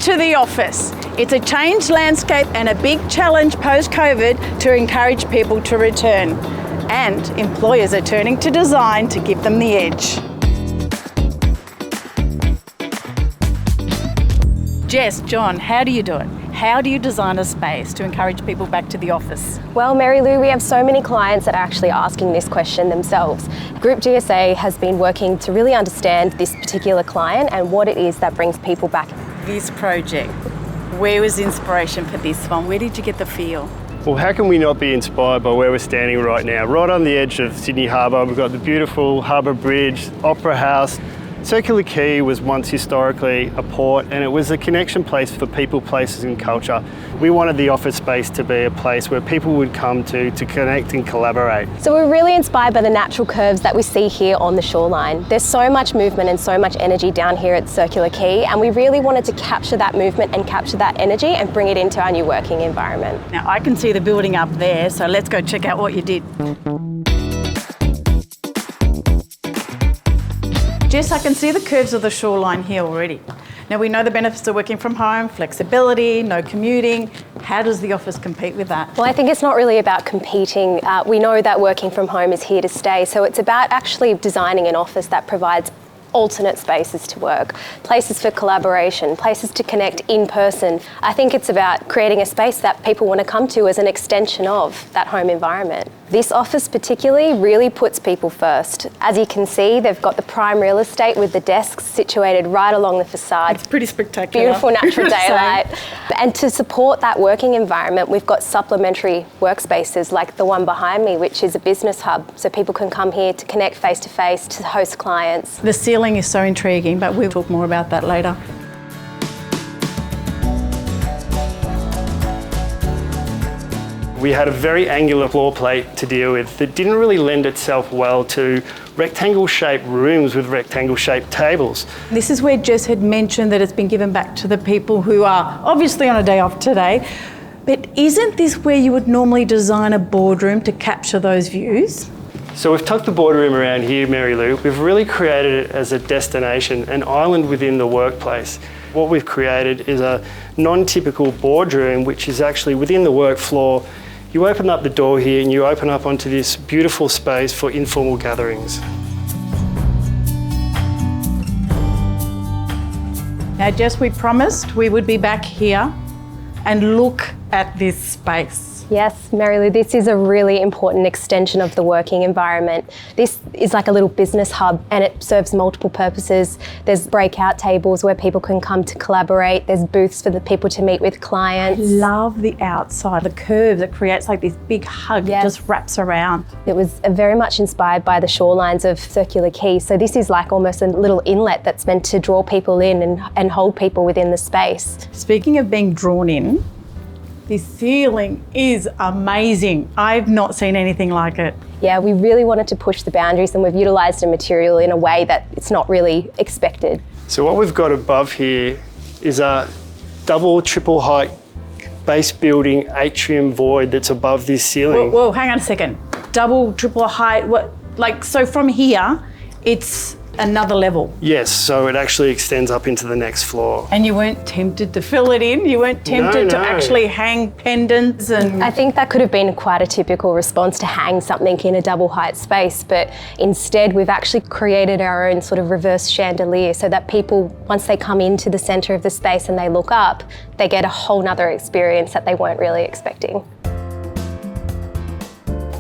to the office. It's a changed landscape and a big challenge post-COVID to encourage people to return. And employers are turning to design to give them the edge. Jess, John, how do you do it? How do you design a space to encourage people back to the office? Well, Marylou, we have so many clients that are actually asking this question themselves. Group GSA has been working to really understand this particular client and what it is that brings people back. This project, where was the inspiration for this one? Where did you get the feel? Well, how can we not be inspired by where we're standing right now? Right on the edge of Sydney Harbour, we've got the beautiful Harbour Bridge, Opera House. Circular Quay was once historically a port, and it was a connection place for people, places and culture. We wanted the office space to be a place where people would come to connect and collaborate. So we're really inspired by the natural curves that we see here on the shoreline. There's so much movement and so much energy down here at Circular Quay, and we really wanted to capture that movement and capture that energy and bring it into our new working environment. Now I can see the building up there, so let's go check out what you did. Jess, I can see the curves of the shoreline here already. Now we know the benefits of working from home, flexibility, no commuting. How does the office compete with that? Well, I think it's not really about competing. We know that working from home is here to stay, so it's about actually designing an office that provides alternate spaces to work, places for collaboration, places to connect in person. I think it's about creating a space that people want to come to as an extension of that home environment. This office particularly really puts people first. As you can see, they've got the prime real estate with the desks situated right along the facade. It's pretty spectacular. Beautiful natural daylight. And to support that working environment, we've got supplementary workspaces like the one behind me, which is a business hub. So people can come here to connect face to face, to host clients. The ceiling is so intriguing, but we'll talk more about that later. We had a very angular floor plate to deal with that didn't really lend itself well to rectangle-shaped rooms with rectangle-shaped tables. This is where Jess had mentioned that it's been given back to the people who are obviously on a day off today. But isn't this where you would normally design a boardroom to capture those views? So we've tucked the boardroom around here, Marylou. We've really created it as a destination, an island within the workplace. What we've created is a non-typical boardroom, which is actually within the work floor. You open up the door here and you open up onto this beautiful space for informal gatherings. Now, Jess, we promised we would be back here and look at this space. Yes, Marylou, this is a really important extension of the working environment. This is like a little business hub and it serves multiple purposes. There's breakout tables where people can come to collaborate. There's booths for the people to meet with clients. I love the outside, the curves. It creates like this big hug. Yes. It just wraps around. It was very much inspired by the shorelines of Circular Quay. So this is like almost a little inlet that's meant to draw people in and hold people within the space. Speaking of being drawn in, this ceiling is amazing. I've not seen anything like it. Yeah, we really wanted to push the boundaries and we've utilised a material in a way that it's not really expected. So what we've got above here is a double, triple height base building atrium void that's above this ceiling. Whoa, hang on a second. Double, triple height, so from here, it's another level. Yes, so it actually extends up into the next floor. And you weren't tempted to fill it in? You weren't tempted to actually hang pendants? And I think that could have been quite a typical response to hang something in a double height space, but instead we've actually created our own sort of reverse chandelier so that people, once they come into the centre of the space and they look up, they get a whole nother experience that they weren't really expecting.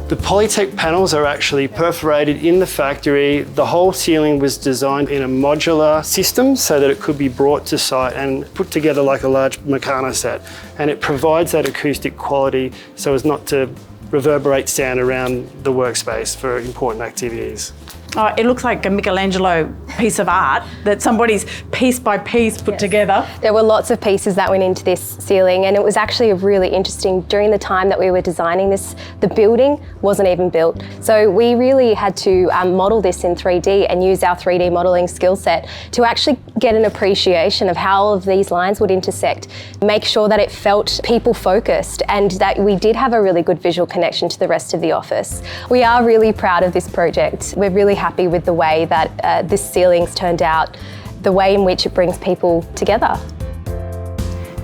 The polytec panels are actually perforated in the factory. The whole ceiling was designed in a modular system so that it could be brought to site and put together like a large Meccano set. And it provides that acoustic quality so as not to reverberate sound around the workspace for important activities. Oh, it looks like a Michelangelo piece of art that somebody's piece by piece put together. There were lots of pieces that went into this ceiling and it was actually really interesting. During the time that we were designing this, the building wasn't even built. So we really had to model this in 3D and use our 3D modelling skill set to actually get an appreciation of how all of these lines would intersect, make sure that it felt people focused and that we did have a really good visual connection to the rest of the office. We are really proud of this project. We're really happy with the way that this ceiling's turned out, the way in which it brings people together.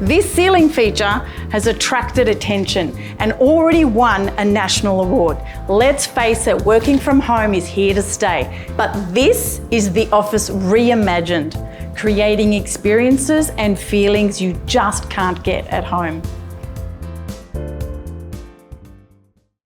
This ceiling feature has attracted attention and already won a national award. Let's face it, working from home is here to stay. But this is the office reimagined, creating experiences and feelings you just can't get at home.